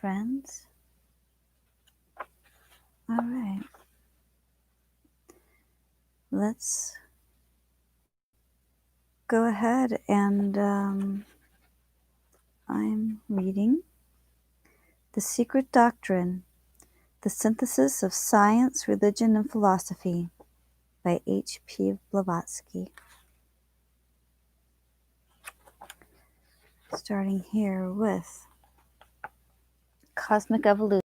friends. All right. Let's go ahead and I'm reading The Secret Doctrine, The Synthesis of Science, Religion, and Philosophy by H.P. Blavatsky. Starting here with Cosmic Evolution,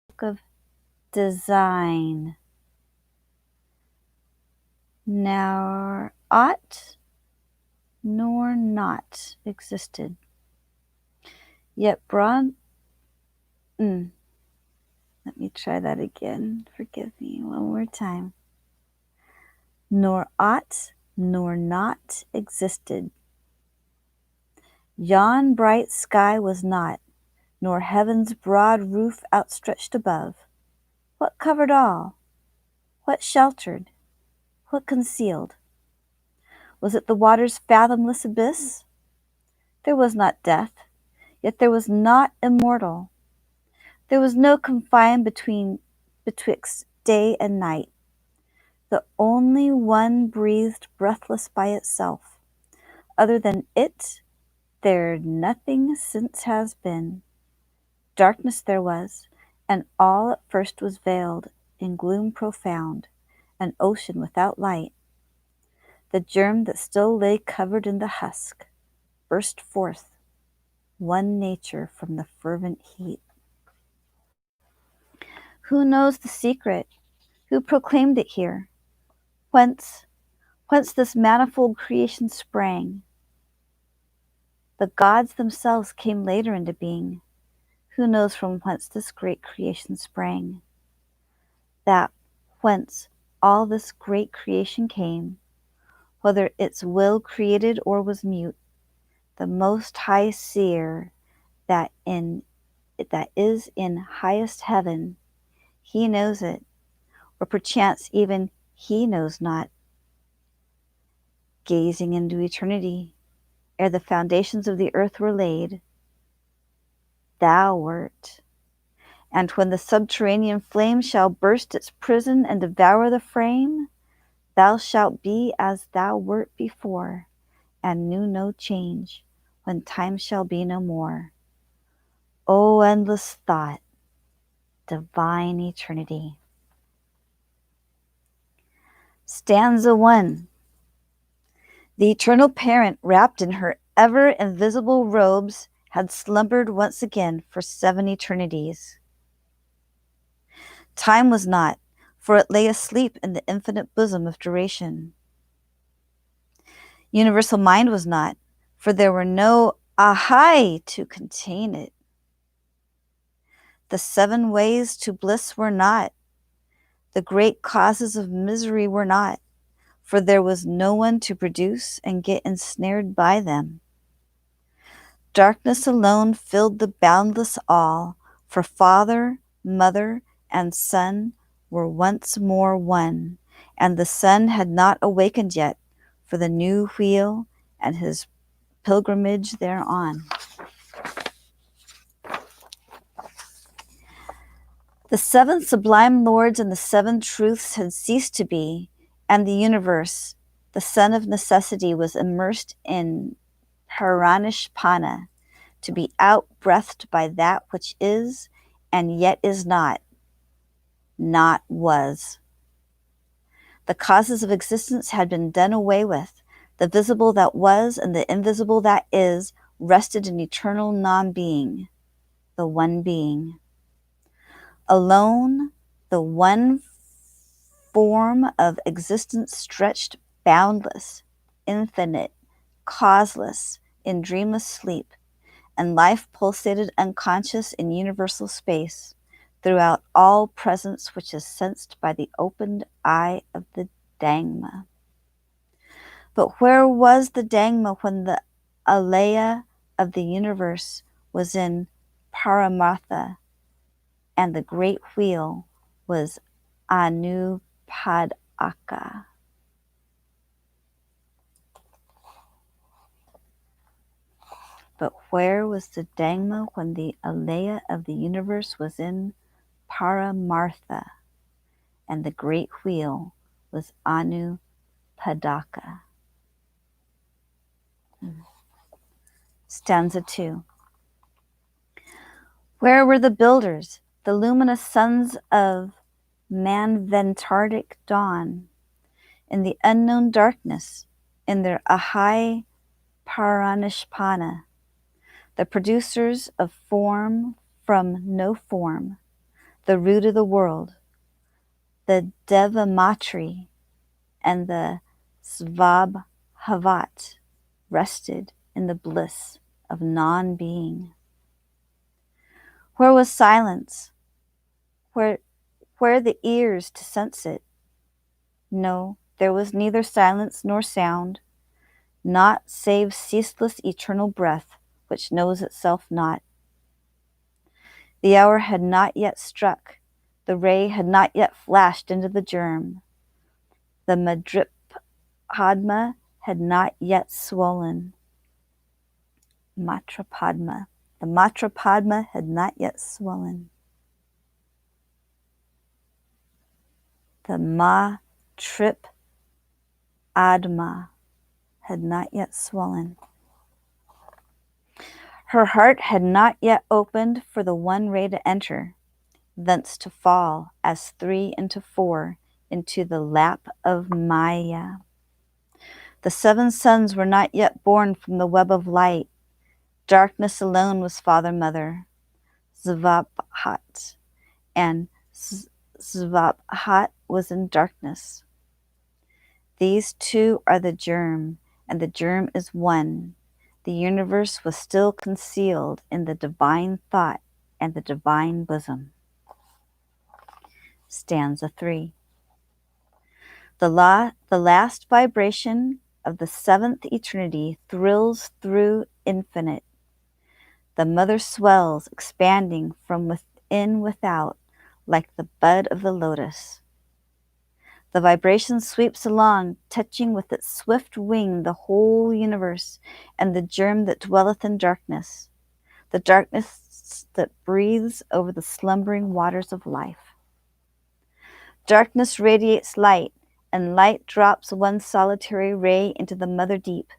Book of DZYAN. Now ought nor not existed, yet broad. Let me try that again. Forgive me one more time. Nor ought nor not existed. Yon bright sky was not, nor heaven's broad roof outstretched above. What covered all? What sheltered? What concealed? Was it the water's fathomless abyss? There was not death, yet there was not immortal. There was no confine betwixt day and night. The only one breathed breathless by itself. Other than it, there nothing since has been. Darkness there was, and all at first was veiled in gloom profound, an ocean without light. The germ that still lay covered in the husk burst forth, one nature from the fervent heat. Who knows the secret? Who proclaimed it here? Whence this manifold creation sprang? The gods themselves came later into being. Who knows from whence this great creation sprang? That whence all this great creation came, whether its will created or was mute, the Most High Seer that is in highest heaven, he knows it, or perchance even he knows not. Gazing into eternity, ere the foundations of the earth were laid, thou wert. And when the subterranean flame shall burst its prison and devour the frame, thou shalt be as thou wert before, and knew no change, when time shall be no more. O endless thought, divine eternity. Stanza 1. The eternal parent, wrapped in her ever-invisible robes, had slumbered once again for 7 eternities. Time was not, for it lay asleep in the infinite bosom of duration. Universal mind was not, for there were no ahai to contain it. The 7 ways to bliss were not, the great causes of misery were not, for there was no one to produce and get ensnared by them. Darkness alone filled the boundless all, for Father, Mother, and Son were once more one, and the Son had not awakened yet for the new wheel and his pilgrimage thereon. The 7 sublime lords and the 7 truths had ceased to be, and the universe, the son of necessity, was immersed in Paranishpana, to be out-breathed by that which is and yet is not was. The causes of existence had been done away with. The visible that was and the invisible that is rested in eternal non-being, the one being. Alone, the one form of existence stretched boundless, infinite, causeless, in dreamless sleep, and life pulsated unconscious in universal space, throughout all presence which is sensed by the opened eye of the Dhamma. But where was the Dhamma when the alaya of the universe was in Paramartha, and the great wheel was Anupadaka? But where was the Dhamma when the alaya of the universe was in Paramartha, and the great wheel was Anupadaka? Stanza 2. Where were the builders, the luminous sons of Manventardic dawn, in the unknown darkness, in their Ahai Paranishpana, the producers of form from no form, the root of the world, the Devamatri and the Svabhavat rested in the bliss of non-being. Where was silence? Where the ears to sense it? No, there was neither silence nor sound, naught save ceaseless eternal breath, which knows itself not. The hour had not yet struck, the ray had not yet flashed into the germ, the Madripadma had not yet swollen. Matrapadma. The Matrapadma had not yet swollen. The Matrip-adma had not yet swollen. Her heart had not yet opened for the one ray to enter, thence to fall as 3 into 4 into the lap of Maya. The 7 suns were not yet born from the web of light. Darkness alone was father-mother, Svabhat, and Svabhat was in darkness. These two are the germ, and the germ is one. The universe was still concealed in the divine thought and the divine bosom. Stanza 3. The last vibration of the 7th eternity thrills through infinite. The mother swells, expanding from within without, like the bud of the lotus. The vibration sweeps along, touching with its swift wing the whole universe and the germ that dwelleth in darkness, the darkness that breathes over the slumbering waters of life. Darkness radiates light, and light drops one solitary ray into the mother deep.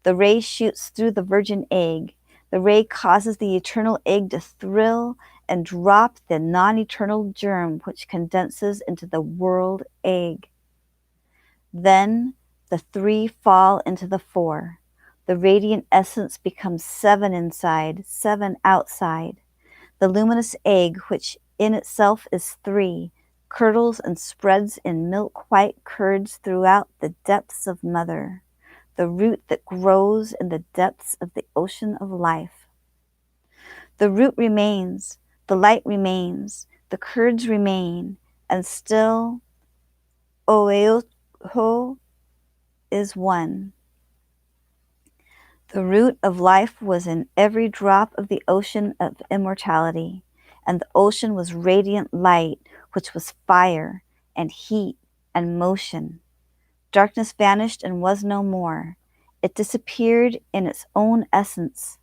The ray shoots through the virgin egg. The ray causes the eternal egg to thrill and drop the non-eternal germ, which condenses into the world egg. Then the 3 fall into the 4. The radiant essence becomes 7 inside, 7 outside. The luminous egg, which in itself is 3, curdles and spreads in milk-white curds throughout the depths of mother, the root that grows in the depths of the ocean of life. The root remains, the light remains, the curds remain, and still Oeho is one. The root of life was in every drop of the ocean of immortality, and the ocean was radiant light, which was fire and heat and motion. Darkness vanished and was no more. It disappeared in its own essence.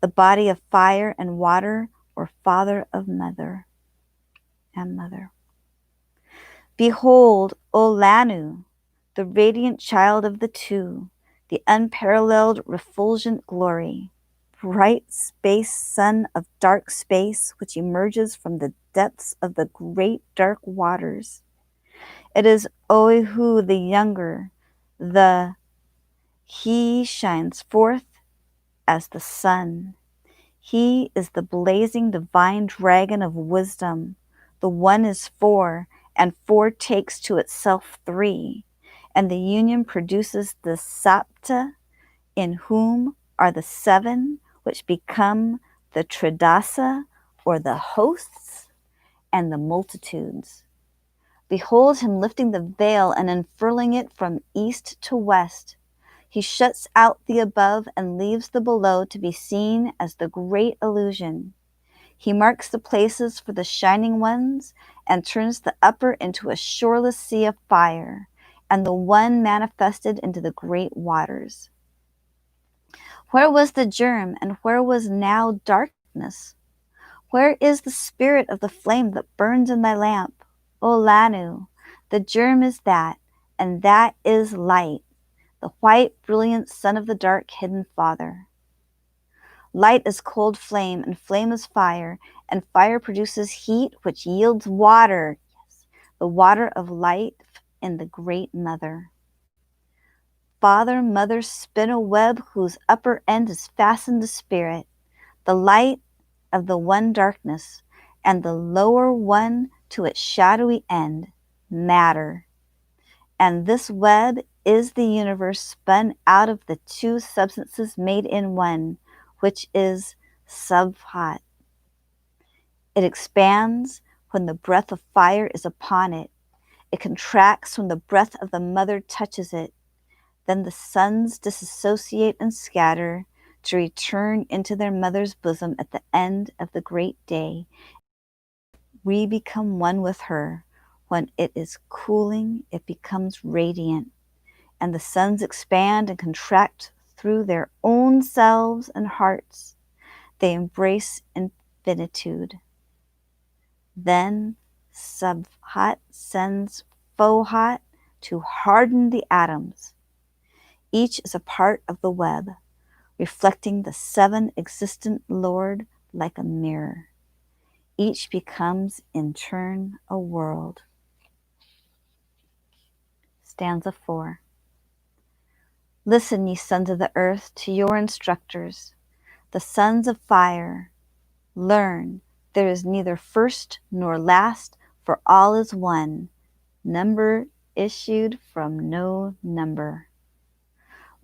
The body of fire and water were father of mother and mother. Behold, O Lanu, the radiant child of the two, the unparalleled refulgent glory, bright space sun of dark space, which emerges from the depths of the great dark waters. It is Oehu the younger, he shines forth as the sun. He is the blazing divine dragon of wisdom. The one is 4, and 4 takes to itself 3, and the union produces the Sapta, in whom are the 7, which become the Tridasa, or the hosts, and the multitudes. Behold him lifting the veil and unfurling it from east to west. He shuts out the above and leaves the below to be seen as the great illusion. He marks the places for the shining ones and turns the upper into a shoreless sea of fire, and the one manifested into the great waters. Where was the germ, and where was now darkness? Where is the spirit of the flame that burns in thy lamp? O Lanu, the germ is that, and that is light, the white, brilliant son of the dark, hidden father. Light is cold flame, and flame is fire, and fire produces heat, which yields water. Yes, the water of light in the great mother. Father, mother, spin a web whose upper end is fastened to spirit, the light of the one darkness, and the lower one to its shadowy end, matter. And this web is the universe spun out of the two substances made in one, which is FOHAT. It expands when the breath of fire is upon it. It contracts when the breath of the mother touches it. Then the sons disassociate and scatter to return into their mother's bosom at the end of the great day. We become one with her. When it is cooling, it becomes radiant, and the sons expand and contract through their own selves and hearts. They embrace infinitude. Then FOHAT sends FOHAT to harden the atoms. Each is a part of the web, reflecting the seven existent Lord like a mirror. Each becomes in turn a world. Stanza 4. Listen, ye sons of the earth, to your instructors, the sons of fire. Learn, there is neither first nor last, for all is one, number issued from no number.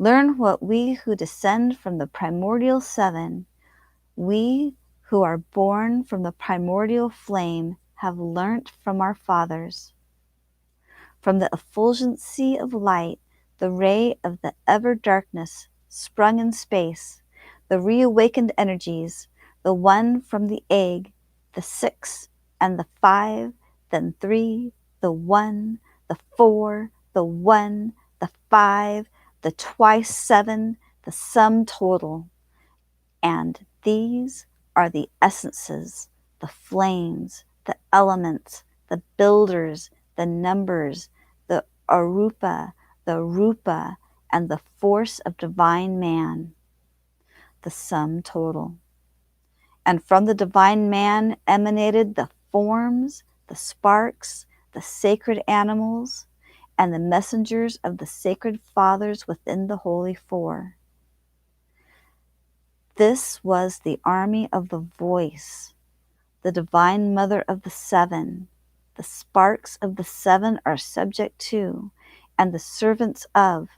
Learn what we who descend from the primordial seven, we who are born from the primordial flame, have learnt from our fathers. From the effulgency of light, the ray of the ever-darkness sprung in space, the reawakened energies, the one from the egg, the 6 and the 5, then 3, the 1, the 4, the 1, the 5, the twice 7, the sum total. And these are the essences, the flames, the elements, the builders, the numbers, the arupa, the rupa, and the force of divine man, the sum total. And from the divine man emanated the forms, the sparks, the sacred animals, and the messengers of the sacred fathers within the holy four. This was the army of the voice, the divine mother of the seven. The sparks of the seven are subject to, and the servants of,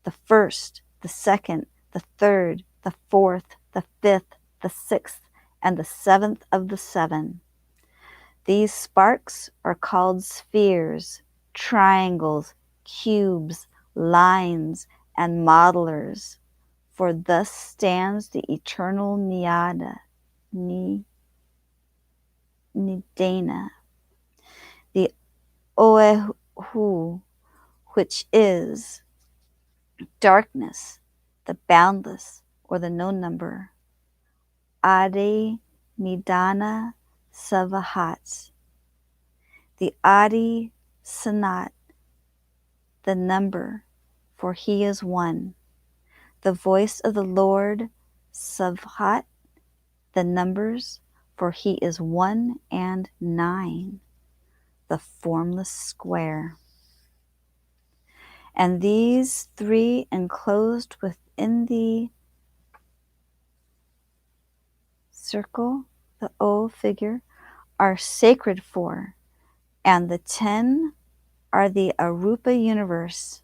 the first, the second, the third, the fourth, the fifth, the sixth, and the seventh of the seven. These sparks are called spheres, triangles, cubes, lines, and modelers. For thus stands the eternal Nidana, the Oehu, which is darkness, the boundless, or the no number. Adi Nidana Savahat, the Adi Sanat, the number, for he is one. The voice of the Lord Savahat, the numbers, for he is 1 and 9, the formless square. And these three enclosed within the circle, the O figure, are sacred for, and the 10 are the Arupa universe.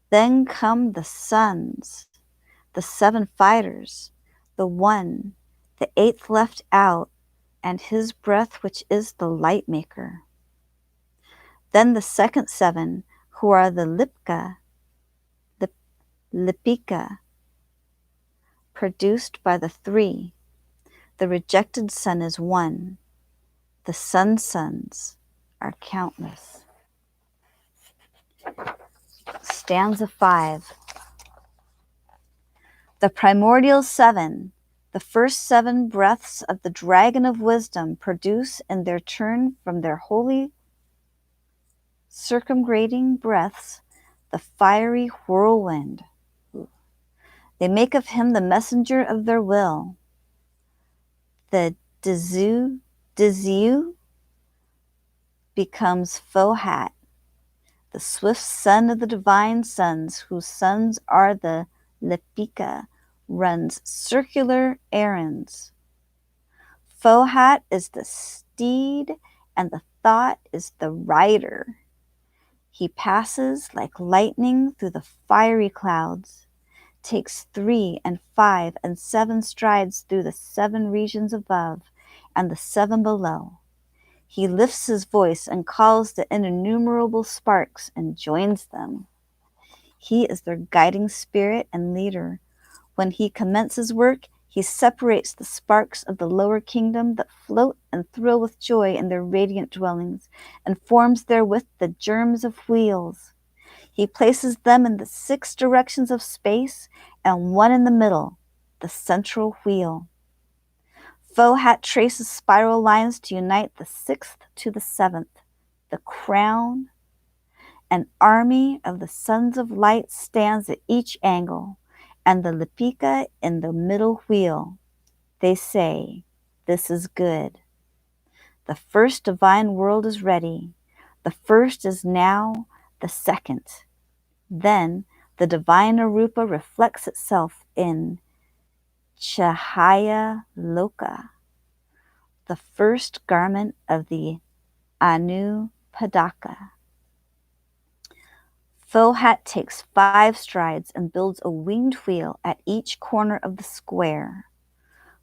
Then come the sons, the 7 fighters, the 1, the 8th left out, and his breath which is the light maker. Then the second 7, who are the Lipika, produced by the 3. The rejected son is 1. The sons are countless. Stanza 5. The primordial seven, the first 7 breaths of the dragon of wisdom, produce in their turn from their holy circumgrating breaths the fiery whirlwind. They make of him the messenger of their will. The DZYAN becomes FOHAT, the swift son of the divine sons, whose sons are the Lepika, runs circular errands. FOHAT is the steed, and the thought is the rider. He passes like lightning through the fiery clouds, takes 3 and 5 and 7 strides through the 7 regions above and the 7 below. He lifts his voice and calls the innumerable sparks and joins them. He is their guiding spirit and leader. When he commences work, he separates the sparks of the lower kingdom that float and thrill with joy in their radiant dwellings, and forms therewith the germs of wheels. He places them in the 6 directions of space, and one in the middle, the central wheel. FOHAT traces spiral lines to unite the 6th to the 7th, the crown. An army of the sons of light stands at each angle, and the Lepika in the middle wheel. They say, "This is good." The first divine world is ready. The first is now the second. Then the divine Arupa reflects itself in Chahaya Loka, the first garment of the Anupadaka. FOHAT takes 5 strides and builds a winged wheel at each corner of the square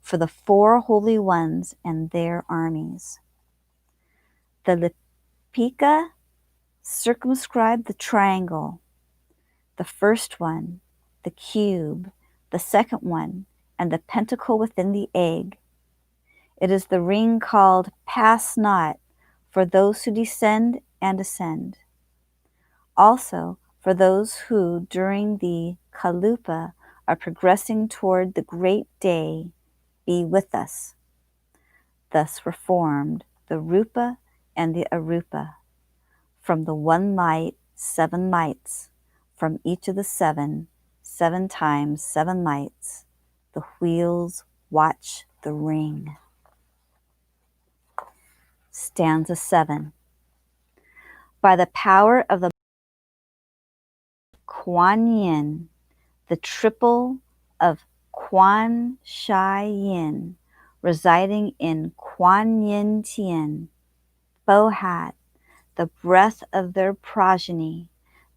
for the 4 holy ones and their armies. The Lepika circumscribe the triangle, the first one, the cube, the second one, and the pentacle within the egg. It is the ring called Pass Not for those who descend and ascend. Also, for those who, during the Kalupa, are progressing toward the great day, be with us. Thus were formed the Rupa and the Arupa. From the one light, 7 lights. From each of the 7, 7 times 7 lights. The wheels watch the ring. Stanza 7. By the power of the Kuan Yin, the triple of Kuan Shai Yin, residing in Kuan Yin Tian, FOHAT, the breath of their progeny,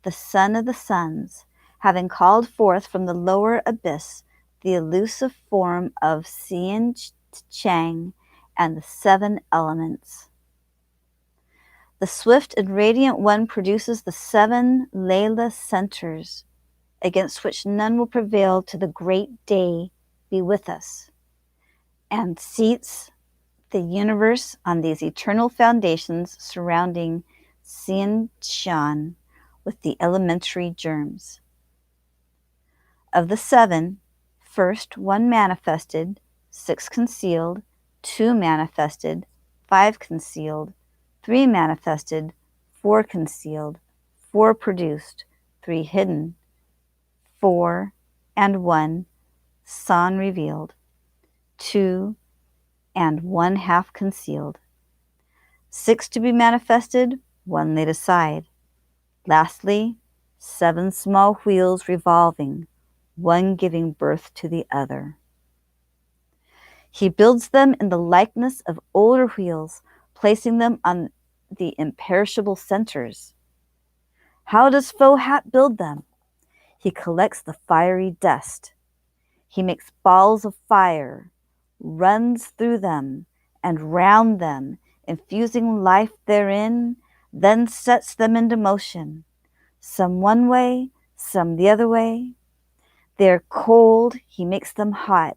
the son of the sons, having called forth from the lower abyss the elusive form of Xian Chang and the 7 elements. The swift and radiant one produces the 7 Layla centers, against which none will prevail to the great day be with us, and seats the universe on these eternal foundations surrounding Xian Shan with the elementary germs. Of the 7, first 1 manifested, 6 concealed, 2 manifested, 5 concealed, 3 manifested, 4 concealed, 4 produced, 3 hidden, 4 and 1 San revealed, 2 and 1 half concealed, 6 to be manifested, 1 laid aside. Lastly, 7 small wheels revolving, 1 giving birth to the other. He builds them in the likeness of older wheels, placing them on the imperishable centers. How does FOHAT build them? He collects the fiery dust. He makes balls of fire, runs through them and round them, infusing life therein, then sets them into motion, some one way, some the other way. They are cold, he makes them hot.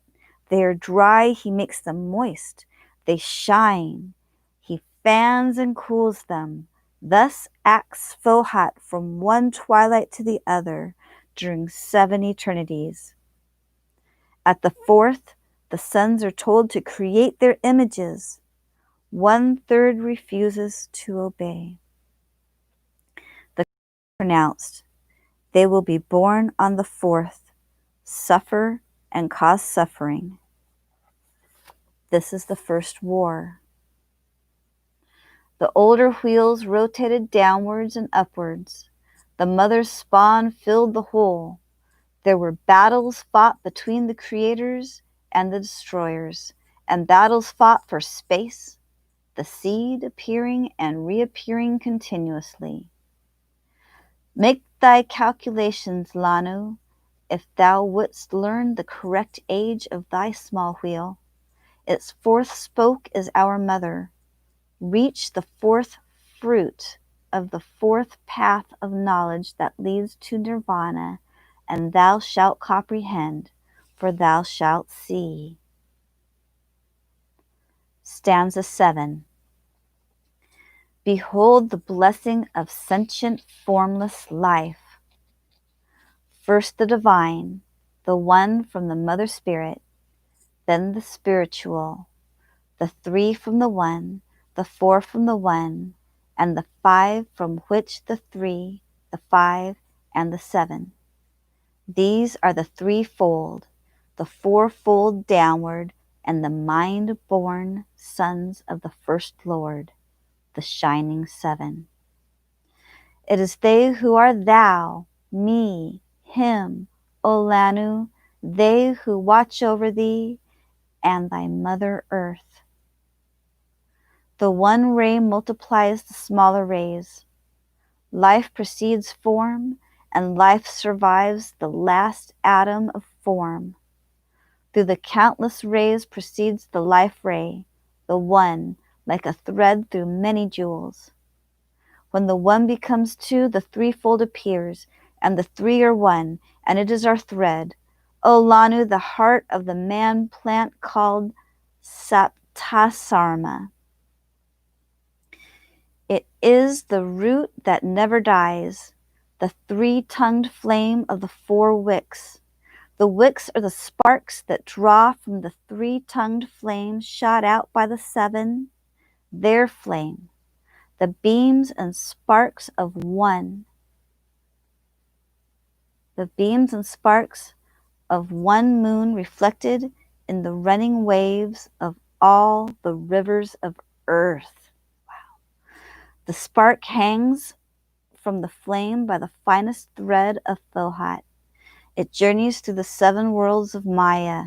They are dry, he makes them moist. They shine, he fans and cools them. Thus acts FOHAT from one twilight to the other during 7 eternities. At the fourth, the sons are told to create their images. 1/3 refuses to obey. The pronounced, they will be born on the fourth, suffer and cause suffering. This is the first war. The older wheels rotated downwards and upwards. The mother's spawn filled the whole. There were battles fought between the creators and the destroyers, and battles fought for space, the seed appearing and reappearing continuously. Make thy calculations, Lanu, if thou wouldst learn the correct age of thy small wheel. Its fourth spoke is our mother. Reach the fourth fruit of the fourth path of knowledge that leads to nirvana, and thou shalt comprehend, for thou shalt see. Stanza 7. Behold the blessing of sentient, formless life. First the divine, the one from the mother spirit, then the spiritual, the 3 from the one, the 4 from the one, and the 5 from which the 3, the 5, and the 7. These are the threefold, the fourfold downward, and the mind-born sons of the first Lord, the shining 7. It is they who are thou, me, him, O Lanu, they who watch over thee and thy mother earth. The one ray multiplies the smaller rays. Life precedes form, and life survives the last atom of form. Through the countless rays proceeds the life ray, the one, like a thread through many jewels. When the one becomes 2, the threefold appears, and the 3 are one, and it is our thread. O Lanu, the heart of the man plant called Saptasarma. It is the root that never dies, the 3-tongued flame of the 4 wicks. The wicks are the sparks that draw from the 3-tongued flame shot out by the 7, their flame, the beams and sparks of one. The beams and sparks of one moon reflected in the running waves of all the rivers of earth. The spark hangs from the flame by the finest thread of FOHAT. It journeys through the 7 worlds of Maya.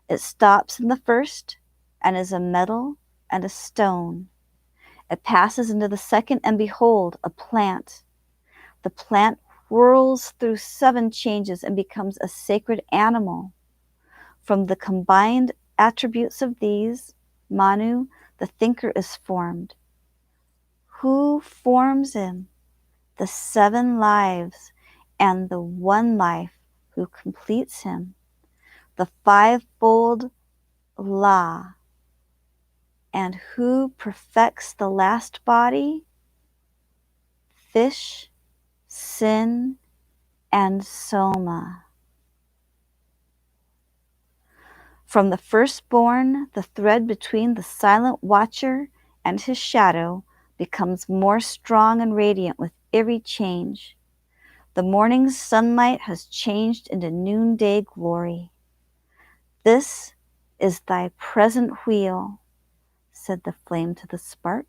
It stops in the first and is a metal and a stone. It passes into the second, and behold, a plant. The plant whirls through 7 changes and becomes a sacred animal. From the combined attributes of these, Manu, the thinker, is formed. Who forms him? The 7 lives and the one life who completes him. The 5-fold La. And who perfects the last body? Fish, Sin, and Soma. From the firstborn, the thread between the silent watcher and his shadow becomes more strong and radiant with every change. The morning's sunlight has changed into noonday glory. This is thy present wheel, said the flame to the spark.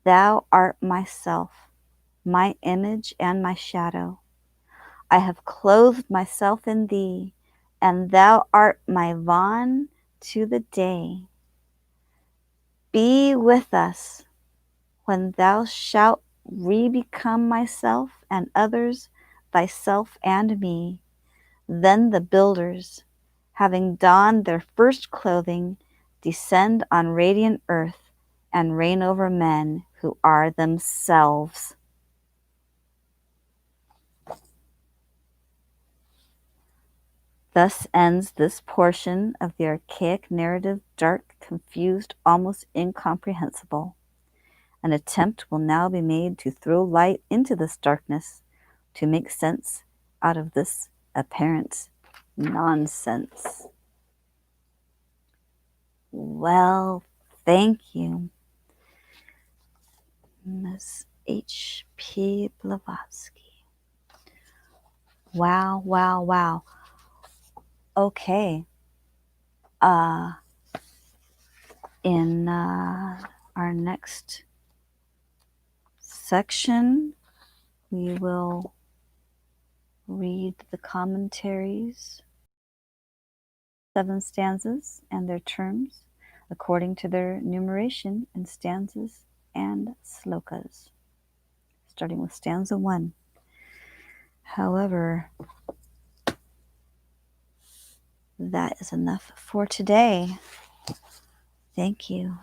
Thou art myself, my image and my shadow. I have clothed myself in thee, and thou art my Vaughn to the day. Be with us when thou shalt re-become myself and others, thyself and me. Then the builders, having donned their first clothing, descend on radiant earth and reign over men who are themselves. Thus ends this portion of the archaic narrative, dark, confused, almost incomprehensible. An attempt will now be made to throw light into this darkness, to make sense out of this apparent nonsense. Well, thank you, Miss H.P. Blavatsky. Wow, wow, wow. Okay. In our next section, we will read the commentaries, 7 stanzas and their terms according to their numeration in stanzas and slokas, starting with stanza 1. However, that is enough for today. Thank you.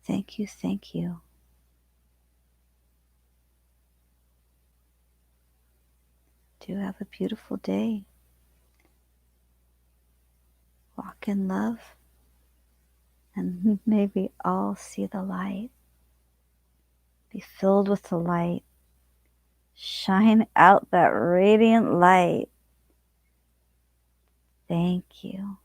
Thank you. Thank you. Do have a beautiful day. Walk in love, and may we all see the light. Be filled with the light. Shine out that radiant light. Thank you.